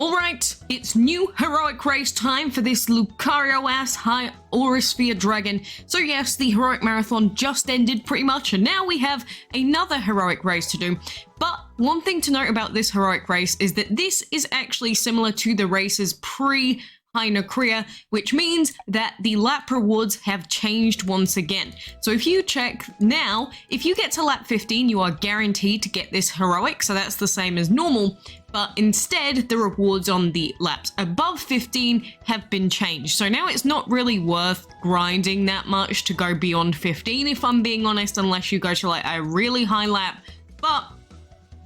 Alright, it's new heroic race time for this Lucario-ass High Aurasphere Dragon. So yes, the heroic marathon just ended pretty much, and now we have another heroic race to do. But one thing to note about this heroic race is that this is actually similar to the races pre-High Nocria, which means that the lap rewards have changed once again. So if you check now, if you get to lap 15, you are guaranteed to get this heroic, so that's the same as normal. But instead, the rewards on the laps above 15 have been changed. So now it's not really worth grinding that much to go beyond 15, if I'm being honest, unless you go to like a really high lap. But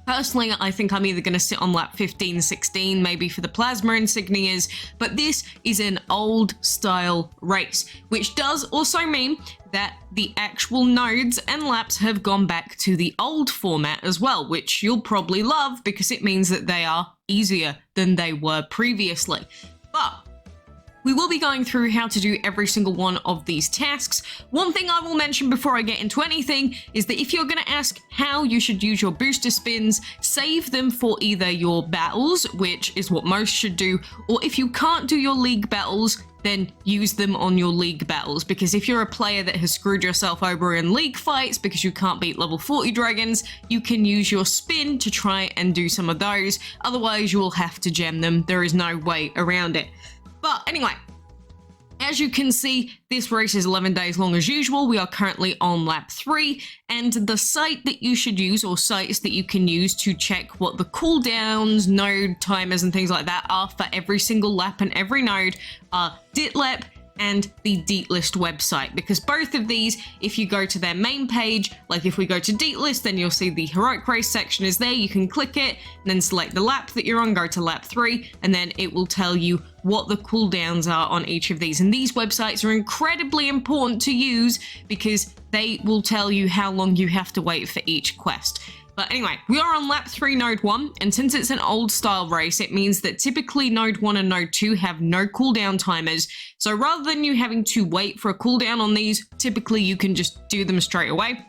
personally, I think I'm either going to sit on lap 15, 16, maybe for the plasma insignias, but this is an old style race, which does also mean that the actual nodes and laps have gone back to the old format as well, which you'll probably love because it means that they are easier than they were previously. But we will be going through how to do every single one of these tasks. One thing I will mention before I get into anything is that if you're going to ask how you should use your booster spins, save them for either your battles, which is what most should do, or if you can't do your league battles, then use them on your league battles, because if you're a player that has screwed yourself over in league fights because you can't beat level 40 dragons, you can use your spin to try and do some of those. Otherwise, you will have to gem them. There is no way around it. But anyway, as you can see, this race is 11 days long as usual. We are currently on lap 3, and the site that you should use, or sites that you can use to check what the cooldowns, node timers, and things like that are for every single lap and every node are Ditlep and the Deatlist website, because both of these, if you go to their main page, like if we go to Deatlist, then you'll see the heroic race section is there. You can click it and then select the lap that you're on, go to lap 3, and then it will tell you what the cooldowns are on each of these. And these websites are incredibly important to use because they will tell you how long you have to wait for each quest. But anyway, we are on lap 3, node 1, and since it's an old style race, it means that typically node 1 and node 2 have no cooldown timers. So rather than you having to wait for a cooldown on these, typically you can just do them straight away.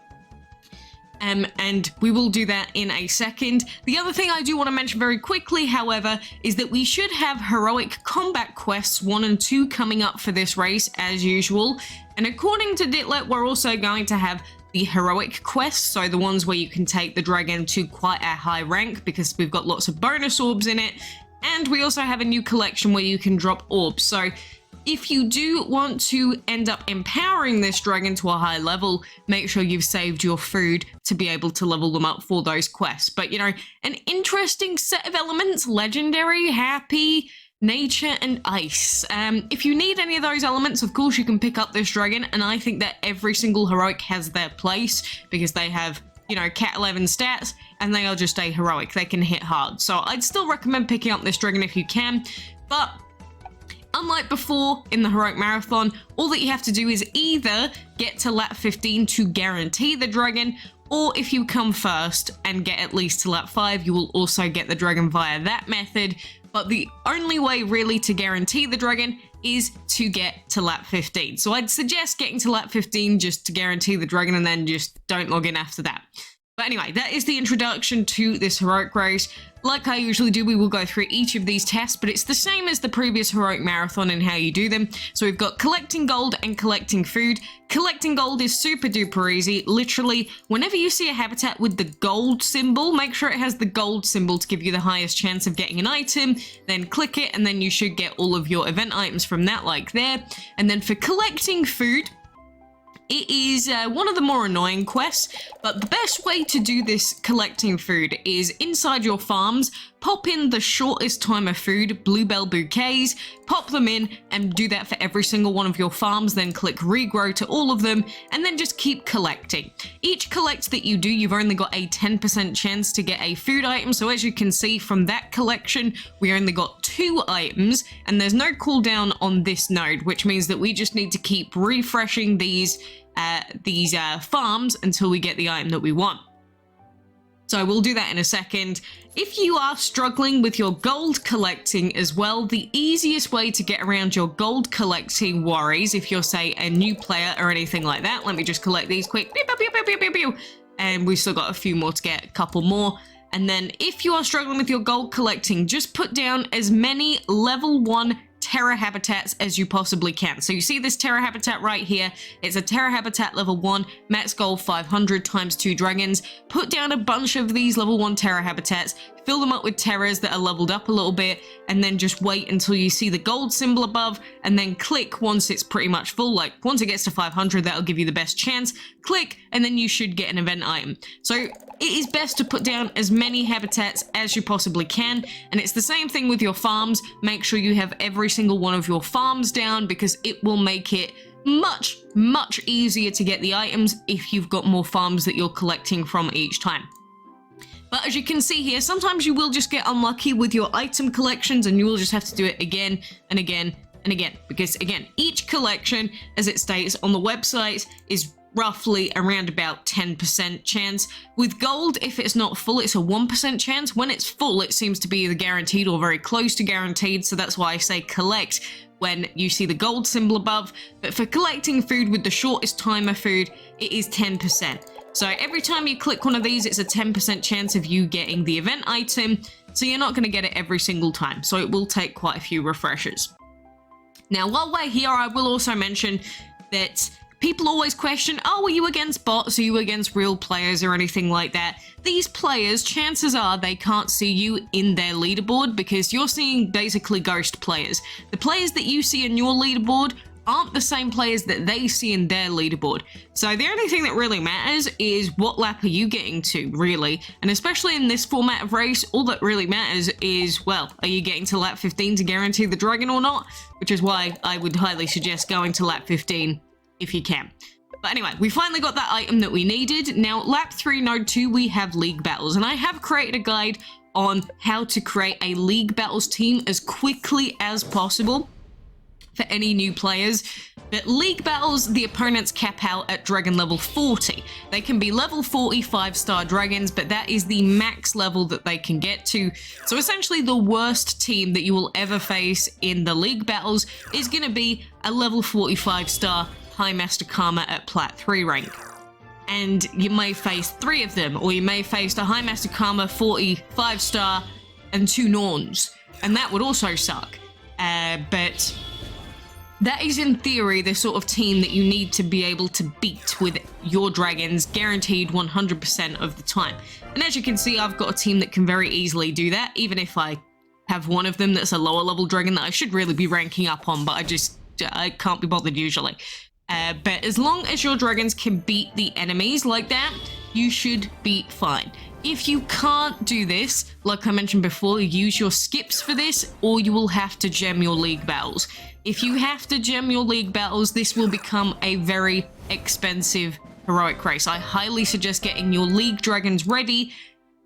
And we will do that in a second. The other thing I do want to mention very quickly, however, is that we should have heroic combat quests 1 and 2 coming up for this race as usual. And according to Ditlep, we're also going to have the heroic quests, so the ones where you can take the dragon to quite a high rank because we've got lots of bonus orbs in it. And we also have a new collection where you can drop orbs. So if you do want to end up empowering this dragon to a high level, make sure you've saved your food to be able to level them up for those quests. But you know, an interesting set of elements: legendary, happy, nature, and ice. If you need any of those elements, of course you can pick up this dragon, and I think that every single heroic has their place because they have, you know, cat 11 stats and they are just a heroic. They can hit hard. So I'd still recommend picking up this dragon if you can, but unlike before in the heroic marathon, all that you have to do is either get to lap 15 to guarantee the dragon, or if you come first and get at least to lap 5, you will also get the dragon via that method. But the only way really to guarantee the dragon is to get to lap 15. So I'd suggest getting to lap 15 just to guarantee the dragon, and then just don't log in after that. But anyway, that is the introduction to this heroic race. Like I usually do, we will go through each of these tests, but it's the same as the previous heroic marathon in how you do them. So we've got collecting gold and collecting food. Collecting gold is super duper easy. Literally, whenever you see a habitat with the gold symbol, make sure it has the gold symbol to give you the highest chance of getting an item. Then click it, and then you should get all of your event items from that, like there. And then for collecting food, it is one of the more annoying quests, but the best way to do this collecting food is inside your farms, pop in the shortest time of food, bluebell bouquets, pop them in and do that for every single one of your farms, then click regrow to all of them, and then just keep collecting. Each collect that you do, you've only got a 10% chance to get a food item, so as you can see from that collection, we only got 2 items, and there's no cooldown on this node, which means that we just need to keep refreshing these farms until we get the item that we want. So we'll do that in a second. If you are struggling with your gold collecting as well, the easiest way to get around your gold collecting worries, if you're, say, a new player or anything like that, let me just collect these quick. Pew, pew, pew, pew, pew, pew, pew. And we've still got a few more to get, a couple more. And then if you are struggling with your gold collecting, just put down as many level 1 Terra habitats as you possibly can. So you see this Terra habitat right here. It's a Terra habitat level 1, max gold 500 times 2 dragons. Put down a bunch of these level 1 Terra habitats, fill them up with Terras that are leveled up a little bit, and then just wait until you see the gold symbol above, and then click once it's pretty much full. Like once it gets to 500, that'll give you the best chance. Click, and then you should get an event item. So it is best to put down as many habitats as you possibly can, and it's the same thing with your farms. Make sure you have every single one of your farms down, because it will make it much easier to get the items if you've got more farms that you're collecting from each time. But as you can see here, sometimes you will just get unlucky with your item collections, and you will just have to do it again and again and again, because again, each collection, as it states on the website, is roughly around about 10% chance. With gold, if it's not full, it's a 1% chance. When it's full, it seems to be either guaranteed or very close to guaranteed, so that's why I say collect when you see the gold symbol above. But for collecting food with the shortest timer food, it is 10%. So every time you click one of these, it's a 10% chance of you getting the event item, so you're not going to get it every single time, so it will take quite a few refreshers. Now, while we're here, I will also mention that people always question, oh, are you against bots? Are you against real players or anything like that? These players, chances are they can't see you in their leaderboard, because you're seeing basically ghost players. The players that you see in your leaderboard aren't the same players that they see in their leaderboard. So the only thing that really matters is what lap are you getting to, really. And especially in this format of race, all that really matters is, well, are you getting to lap 15 to guarantee the dragon or not? Which is why I would highly suggest going to lap 15 if you can. But anyway, we finally got that item that we needed. Now, lap 3, node 2, we have league battles, and I have created a guide on how to create a league battles team as quickly as possible for any new players. But league battles, the opponents cap out at dragon level 40. They can be level 40 5-star dragons, but that is the max level that they can get to. So essentially the worst team that you will ever face in the league battles is going to be a level 45-star High Master Karma at Plat 3 rank. And you may face 3 of them, or you may face a High Master Karma 45-star and 2 Norns, and that would also suck. But that is, in theory, the sort of team that you need to be able to beat with your dragons, guaranteed 100% of the time. And as you can see, I've got a team that can very easily do that, even if I have one of them that's a lower level dragon that I should really be ranking up on, but I can't be bothered usually. But as long as your dragons can beat the enemies like that, you should be fine. If you can't do this, like I mentioned before, use your skips for this, or you will have to gem your league battles. If you have to gem your league battles, this will become a very expensive heroic race. I highly suggest getting your league dragons ready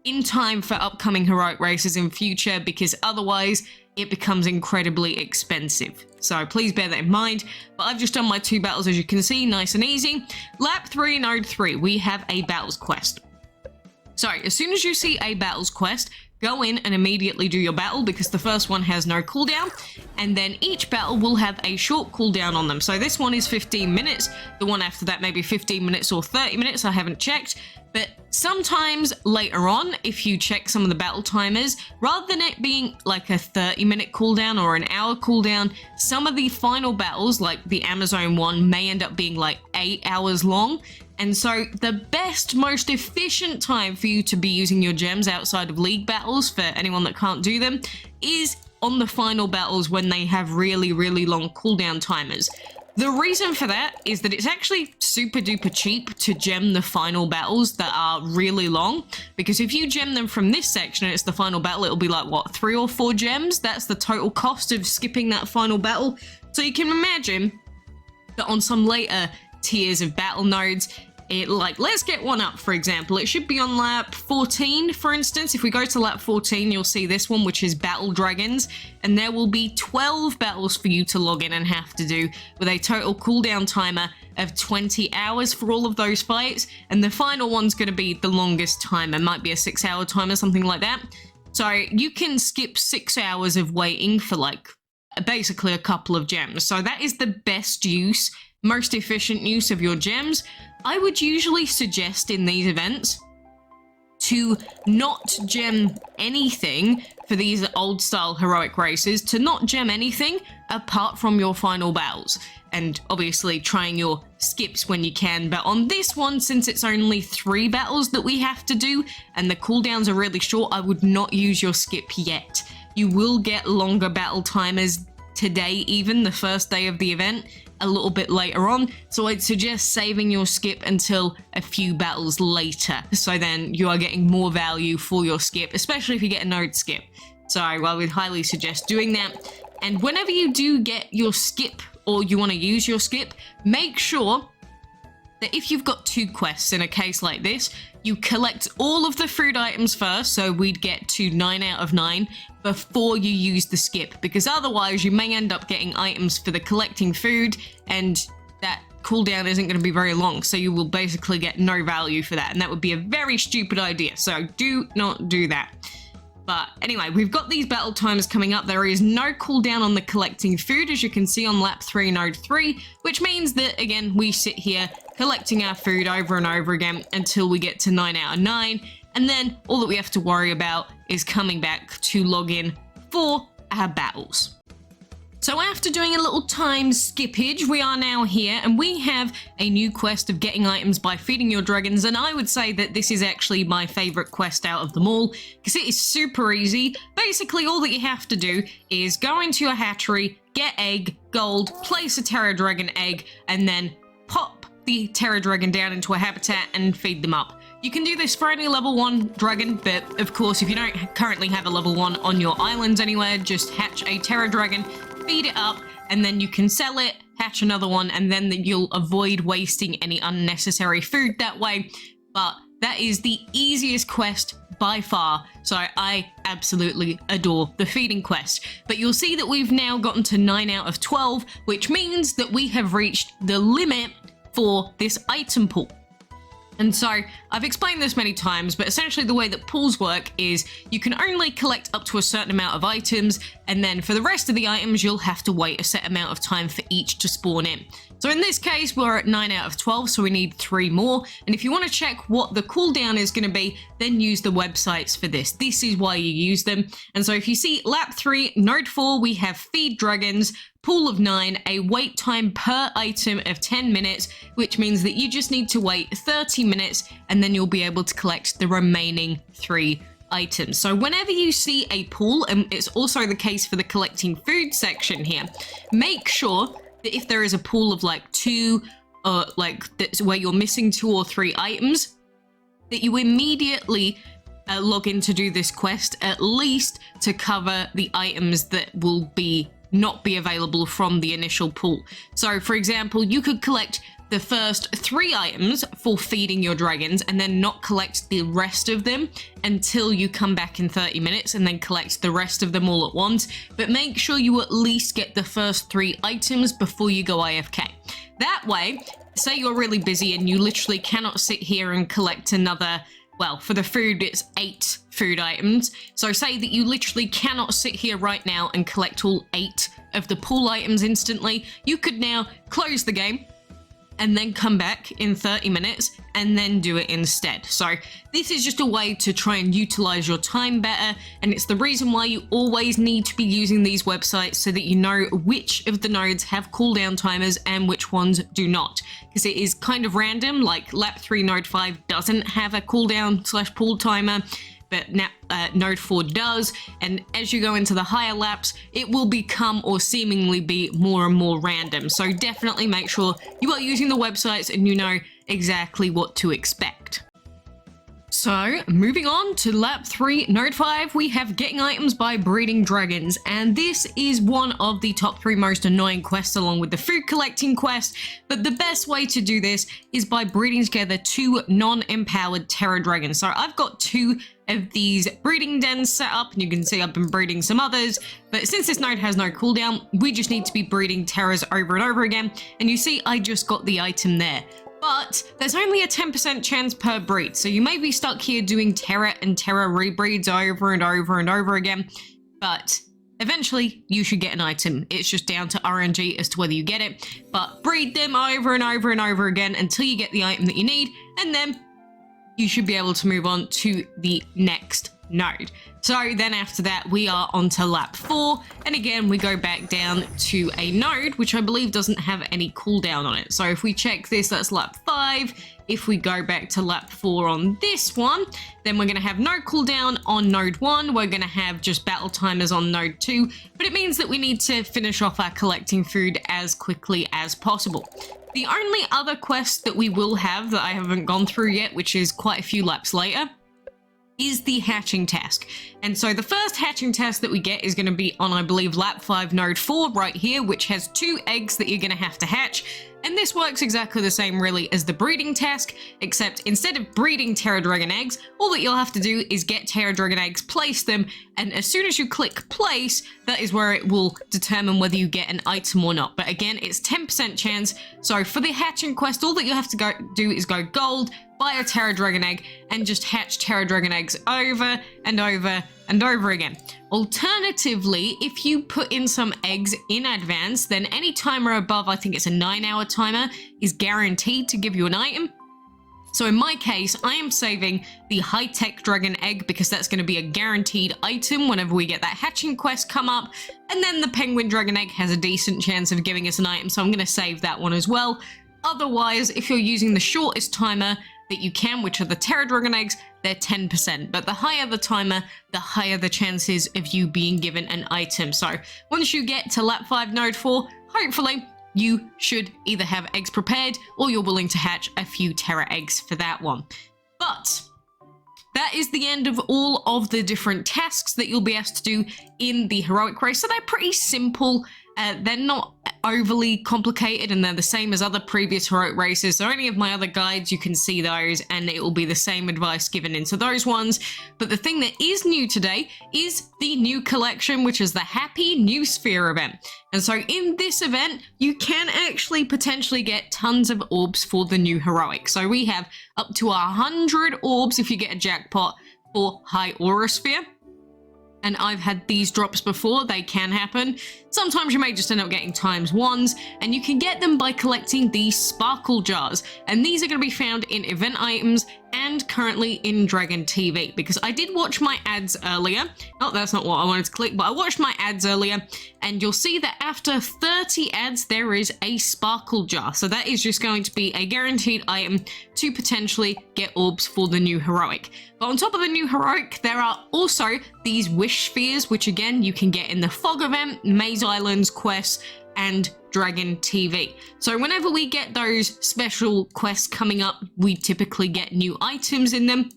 in time for upcoming heroic races in future, because otherwise it becomes incredibly expensive. So please bear that in mind. But I've just done my 2 battles, as you can see, nice and easy. Lap 3, node 3, we have a battles quest. So as soon as you see a battles quest, go in and immediately do your battle, because the first one has no cooldown, and then each battle will have a short cooldown on them. So this one is 15 minutes, the one after that maybe 15 minutes or 30 minutes, I haven't checked. But sometimes later on, if you check some of the battle timers, rather than it being like a 30-minute cooldown or an hour cooldown, some of the final battles, like the Amazon one, may end up being like 8 hours long. And so the best, most efficient time for you to be using your gems outside of league battles, for anyone that can't do them, is on the final battles when they have really, really long cooldown timers. The reason for that is that it's actually super duper cheap to gem the final battles that are really long, because if you gem them from this section and it's the final battle, it'll be like, what, 3 or 4 gems? That's the total cost of skipping that final battle. So you can imagine that on some later tiers of battle nodes, let's get one up, for example. It should be on lap 14, for instance. If we go to lap 14, you'll see this one, which is Battle Dragons, and there will be 12 battles for you to log in and have to do, with a total cooldown timer of 20 hours for all of those fights, and the final one's going to be the longest timer. It might be a 6-hour timer, something like that. So you can skip 6 hours of waiting for basically a couple of gems. So that is the best use, most efficient use of your gems. I would usually suggest in these events to not gem anything for these old style heroic races, to not gem anything apart from your final battles. And obviously trying your skips when you can, but on this one, since it's only 3 battles that we have to do and the cooldowns are really short, I would not use your skip yet. You will get longer battle timers today, even the first day of the event, a little bit later on, so I'd suggest saving your skip until a few battles later, so then you are getting more value for your skip, especially if you get a node skip. So I would highly suggest doing that. And whenever you do get your skip, or you want to use your skip, make sure that if you've got 2 quests in a case like this, you collect all of the food items first, so we'd get to 9 out of 9 before you use the skip, because otherwise you may end up getting items for the collecting food and that cooldown isn't going to be very long, so you will basically get no value for that, and that would be a very stupid idea, so do not do that. But anyway, we've got these battle timers coming up. There is no cooldown on the collecting food, as you can see on lap 3, node 3, which means that, again, we sit here collecting our food over and over again until we get to 9 out of 9. And then all that we have to worry about is coming back to log in for our battles. So after doing a little time skippage, we are now here and we have a new quest of getting items by feeding your dragons, and I would say that this is actually my favorite quest out of them all because it is super easy. Basically all that you have to do is go into your hatchery, get egg, gold, place a Terra Dragon egg, and then pop the Terra Dragon down into a habitat and feed them up. You can do this for any level 1 dragon, but of course if you don't currently have a level 1 on your islands anywhere, just hatch a Terra Dragon, feed it up, and then you can sell it, hatch another one, and then you'll avoid wasting any unnecessary food that way. But that is the easiest quest by far, so I absolutely adore the feeding quest. But you'll see that we've now gotten to 9 out of 12, which means that we have reached the limit for this item pool. And so, I've explained this many times, but essentially the way that pools work is you can only collect up to a certain amount of items, and then for the rest of the items, you'll have to wait a set amount of time for each to spawn in. So in this case, we're at 9 out of 12, so we need 3 more. And if you want to check what the cooldown is going to be, then use the websites for this. This is why you use them. And so if you see lap 3, node 4, we have feed dragons, pool of 9, a wait time per item of 10 minutes, which means that you just need to wait 30 minutes and then you'll be able to collect the remaining 3 items. So whenever you see a pool, and it's also the case for the collecting food section here, make sure that if there is a pool of like 2, that's where you're missing 2 or 3 items, that you immediately log in to do this quest, at least to cover the items that will not be available from the initial pool. So for example, you could collect the first 3 items for feeding your dragons and then not collect the rest of them until you come back in 30 minutes and then collect the rest of them all at once. But make sure you at least get the first 3 items before you go AFK. That way, say you're really busy and you literally cannot sit here and collect another, well, for the food, it's 8 food items. So say that you literally cannot sit here right now and collect all 8 of the pool items instantly. You could now close the game and then come back in 30 minutes and then do it instead. So this is just a way to try and utilize your time better, and it's the reason why you always need to be using these websites so that you know which of the nodes have cooldown timers and which ones do not, because it is kind of random. Like lap 3 node 5 doesn't have a cooldown / pool timer, but now node 4 does, and as you go into the higher laps, it will become or seemingly be more and more random. So definitely make sure you are using the websites and you know exactly what to expect. So, moving on to lap 3, node 5, we have getting items by breeding dragons, and this is one of the top 3 most annoying quests along with the food collecting quest, but the best way to do this is by breeding together 2 non-empowered Terra Dragons. So I've got 2 of these breeding dens set up, and you can see I've been breeding some others, but since this node has no cooldown, we just need to be breeding Terras over and over again, and you see I just got the item there. But there's only a 10% chance per breed, so you may be stuck here doing Terra and Terra rebreeds over and over and over again, but eventually you should get an item. It's just down to RNG as to whether you get it, but breed them over and over and over again until you get the item that you need, and then you should be able to move on to the next node. So then after that, we are on to lap 4, and again, we go back down to a node, which I believe doesn't have any cooldown on it. So if we check this, that's lap 5. If we go back to lap 4 on this one, then we're going to have no cooldown on node 1. We're going to have just battle timers on node 2, but it means that we need to finish off our collecting food as quickly as possible. The only other quest that we will have that I haven't gone through yet, which is quite a few laps later, is the hatching task. And so the first hatching task that we get is going to be on, I believe, lap 5 node 4 right here, which has 2 eggs that you're going to have to hatch. And this works exactly the same really as the breeding task, except instead of breeding Terra Dragon eggs, all that you'll have to do is get Terra Dragon eggs, place them, and as soon as you click place, that is where it will determine whether you get an item or not. But again, it's 10% chance. So for the hatching quest, all that you have to do is go gold, buy a Terra Dragon egg, and just hatch Terra Dragon eggs over and over and over again. Alternatively, if you put in some eggs in advance, then any timer above, I think it's a 9-hour timer, is guaranteed to give you an item. So in my case, I am saving the high-tech dragon egg because that's going to be a guaranteed item whenever we get that hatching quest come up. And then the penguin dragon egg has a decent chance of giving us an item, so I'm going to save that one as well. Otherwise, if you're using the shortest timer that you can, which are the Terra Dragon eggs, they're 10%. But the higher the timer, the higher the chances of you being given an item. So once you get to lap 5 node 4, hopefully you should either have eggs prepared or you're willing to hatch a few Terra eggs for that one. But that is the end of all of the different tasks that you'll be asked to do in the heroic race. So they're pretty simple. They're not overly complicated, and they're the same as other previous heroic races. So any of my other guides, you can see those, and it will be the same advice given into those ones. But the thing that is new today is the new collection, which is the Happy New Sphere event. And so in this event, you can actually potentially get tons of orbs for the new heroic. So we have up to 100 orbs if you get a jackpot for High Aurasphere. And I've had these drops before, they can happen. Sometimes you may just end up getting ×1s, and you can get them by collecting these sparkle jars. And these are going to be found in event items and currently in Dragon TV, because I did watch my ads earlier. Oh, that's not what I wanted to click, but I watched my ads earlier, and you'll see that after 30 ads, there is a sparkle jar. So that is just going to be a guaranteed item to potentially get orbs for the new heroic. But on top of the new heroic, there are also these wish spheres, which again, you can get in the Fog event, Maze Islands quests, and Dragon TV. So whenever we get those special quests coming up, we typically get new items in them.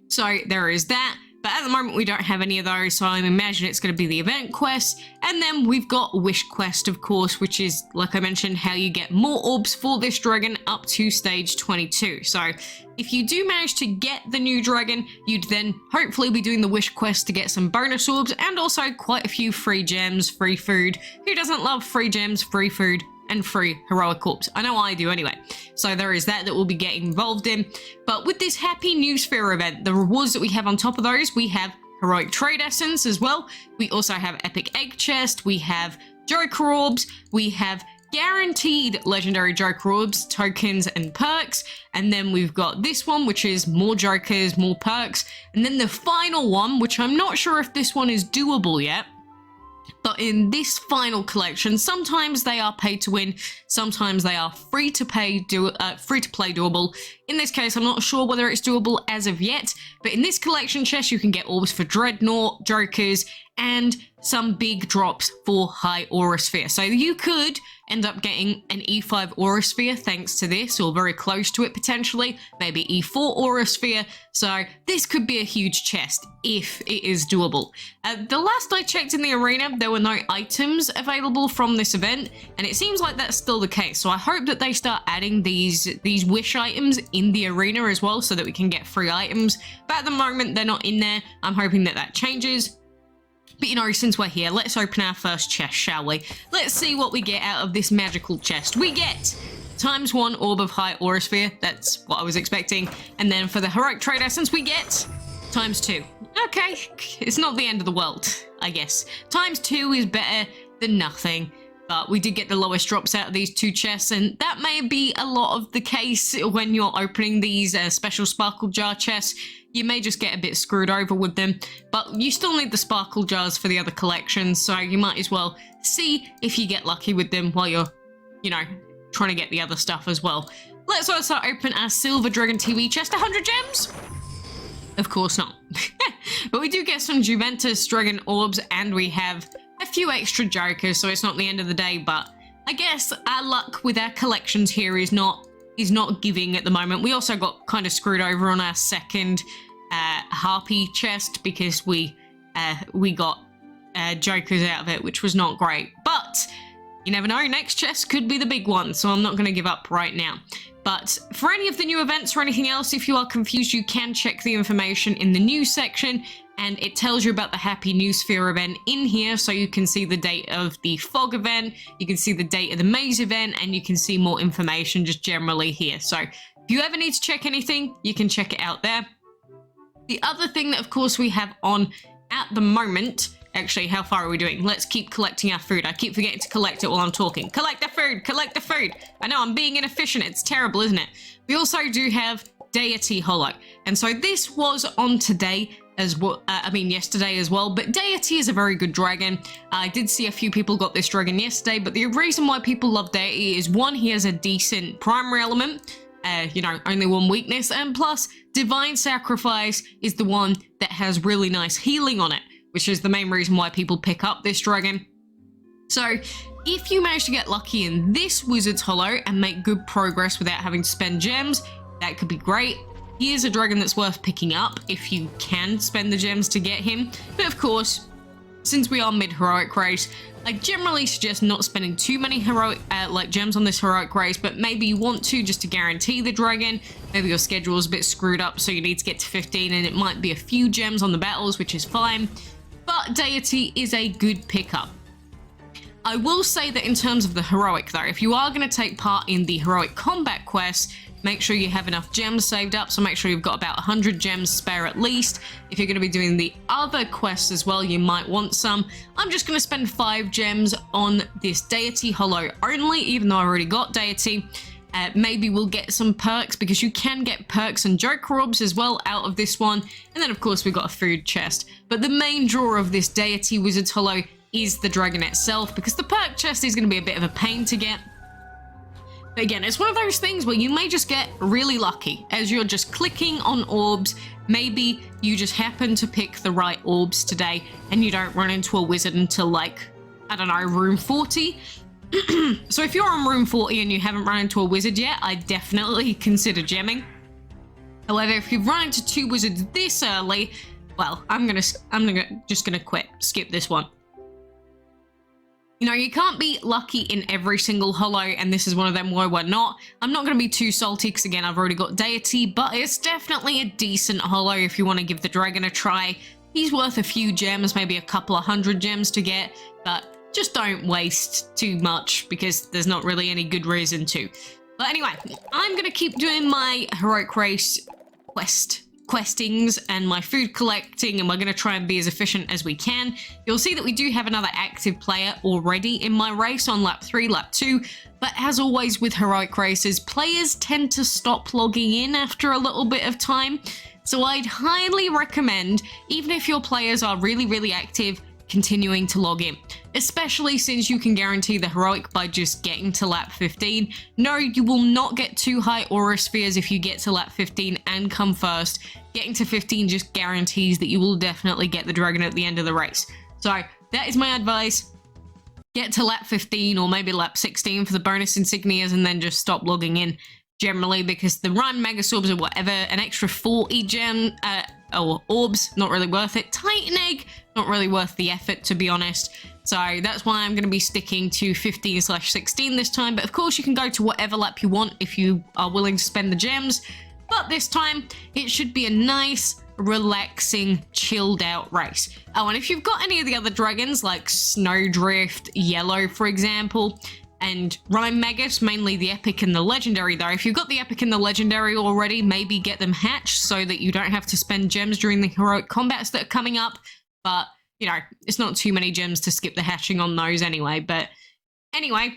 So there is that. But at the moment, we don't have any of those, so I imagine it's going to be the event quest. And then we've got Wish Quest, of course, which is, like I mentioned, how you get more orbs for this dragon up to stage 22. So if you do manage to get the new dragon, you'd then hopefully be doing the Wish Quest to get some bonus orbs and also quite a few free gems, free food. Who doesn't love free gems, free food, and free heroic orbs? I know I do anyway. So there is that we'll be getting involved in. But with this Happy New Sphere event, the rewards that we have on top of those, we have heroic trade essence as well. We also have epic egg chest. We have Joker orbs. We have guaranteed legendary Joker orbs, tokens, and perks. And then we've got this one, which is more Jokers, more perks. And then the final one, which I'm not sure if this one is doable yet, but in this final collection, sometimes they are pay to win, sometimes they are free to play doable. In this case, I'm not sure whether it's doable as of yet, but in this collection chest, you can get orbs for Dreadnought, Jokers, and some big drops for High Aurasphere. So you could end up getting an E5 Aurasphere thanks to this, or very close to it potentially, maybe E4 Aurasphere. So this could be a huge chest if it is doable. The last I checked in the arena, there were no items available from this event, and it seems like that's still the case. So I hope that they start adding these wish items in the arena as well, so that we can get free items. But at the moment, they're not in there. I'm hoping that that changes. But you know, since we're here, let's open our first chest, shall we? Let's see what we get out of this magical chest. We get ×1 orb of High Aurasphere. That's what I was expecting. And then for the heroic trade essence, we get ×2. Okay, it's not the end of the world, I guess. ×2 is better than nothing. but we did get the lowest drops out of these 2 chests, and that may be a lot of the case when you're opening these special sparkle jar chests. You may just get a bit screwed over with them, but you still need the sparkle jars for the other collections, so you might as well see if you get lucky with them while you're, you know, trying to get the other stuff as well. Let's also open our Silver Dragon TV chest. 100 gems? Of course not. But we do get some Juventus Dragon orbs, and we have a few extra Jokers, so it's not the end of the day, but I guess our luck with our collections here is not giving at the moment. We also got kind of screwed over on our second Harpy chest because we got Jokers out of it, which was not great. But you never know, next chest could be the big one, so I'm not going to give up right now. But for any of the new events or anything else, if you are confused, you can check the information in the news section, and it tells you about the Happy New Sphere event in here, so you can see the date of the fog event, you can see the date of the maze event, and you can see more information just generally here. So if you ever need to check anything, you can check it out there. The other thing that, of course, we have on at the moment... Actually, how far are we doing? Let's keep collecting our food. I keep forgetting to collect it while I'm talking. Collect the food! Collect the food! I know, I'm being inefficient. It's terrible, isn't it? We also do have Deity Hollow. And so this was on today as well. Yesterday as well. But Deity is a very good dragon. I did see a few people got this dragon yesterday. But the reason why people love Deity is, one, he has a decent primary element. You know, only 1 weakness. And plus, Divine Sacrifice is the one that has really nice healing on it, which is the main reason why people pick up this dragon. So if you manage to get lucky in this Wizard's Hollow and make good progress without having to spend gems, that could be great. He is a dragon that's worth picking up if you can spend the gems to get him. But of course, since we are mid-heroic race, I generally suggest not spending too many heroic gems on this heroic race, but maybe you want to just to guarantee the dragon. Maybe your schedule is a bit screwed up, so you need to get to 15 and it might be a few gems on the battles, which is fine. But Deity is a good pickup. I will say that in terms of the heroic though, if you are going to take part in the heroic combat quest, make sure you have enough gems saved up, so make sure you've got about 100 gems spare at least. If you're going to be doing the other quests as well, you might want some. I'm just going to spend 5 gems on this Deity Hollow only, even though I already got Deity. Maybe we'll get some perks, because you can get perks and Joker orbs as well out of this one. And then of course we've got a food chest. But the main draw of this Deity Wizard's Hollow is the dragon itself, because the perk chest is going to be a bit of a pain to get. But again, it's one of those things where you may just get really lucky as you're just clicking on orbs. Maybe you just happen to pick the right orbs today and you don't run into a wizard until, like, I don't know, room 40. So if you're on room 40 and you haven't run into a wizard yet, I definitely consider gemming. However, if you've run into 2 wizards this early, well, I'm just gonna quit, skip this one. You know, you can't be lucky in every single hollow, and this is one of them where we're not. I'm not going to be too salty because, again, I've already got Deity, but it's definitely a decent hollow if you want to give the dragon a try. He's worth a few gems, maybe a couple of 100 gems to get, but just don't waste too much because there's not really any good reason to. But anyway, I'm going to keep doing my heroic race questings and my food collecting, and we're going to try and be as efficient as we can. You'll see that we do have another active player already in my race on lap 3, lap 2, but as always with heroic races, players tend to stop logging in after a little bit of time. So I'd highly recommend, even if your players are really active, continuing to log in, especially since you can guarantee the heroic by just getting to lap 15. No, you will not get 2 high aura spheres if you get to lap 15 and come first. Getting to 15 just guarantees that you will definitely get the dragon at the end of the race. So that is my advice. Get to lap 15 or maybe lap 16 for the bonus insignias, and then just stop logging in generally, because the run mega orbs or whatever, an extra 40 gem or orbs, not really worth it. Titan egg, not really worth the effort, to be honest. So that's why I'm going to be sticking to 15/16 this time. But of course you can go to whatever lap you want if you are willing to spend the gems. But this time it should be a nice, relaxing, chilled out race. Oh, and if you've got any of the other dragons like Snowdrift, Yellow, for example, and Rhyme Magus, mainly the epic and the legendary though. If you've got the epic and the legendary already, maybe get them hatched so that you don't have to spend gems during the heroic combats that are coming up. But, you know, it's not too many gems to skip the hatching on those anyway. But Anyway,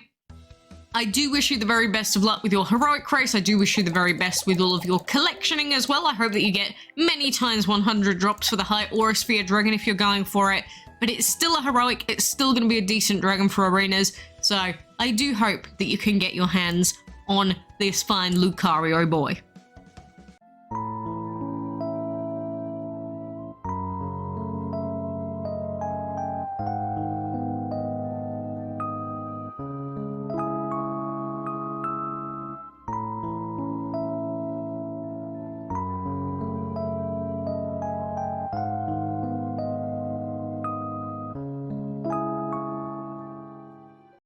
I do wish you the very best of luck with your heroic race. I do wish you the very best with all of your collectioning as well. I hope that you get many times 100 drops for the High Aurasphere Dragon if you're going for it. But it's still a heroic, it's still going to be a decent dragon for arenas. So I do hope that you can get your hands on this fine Lucario boy.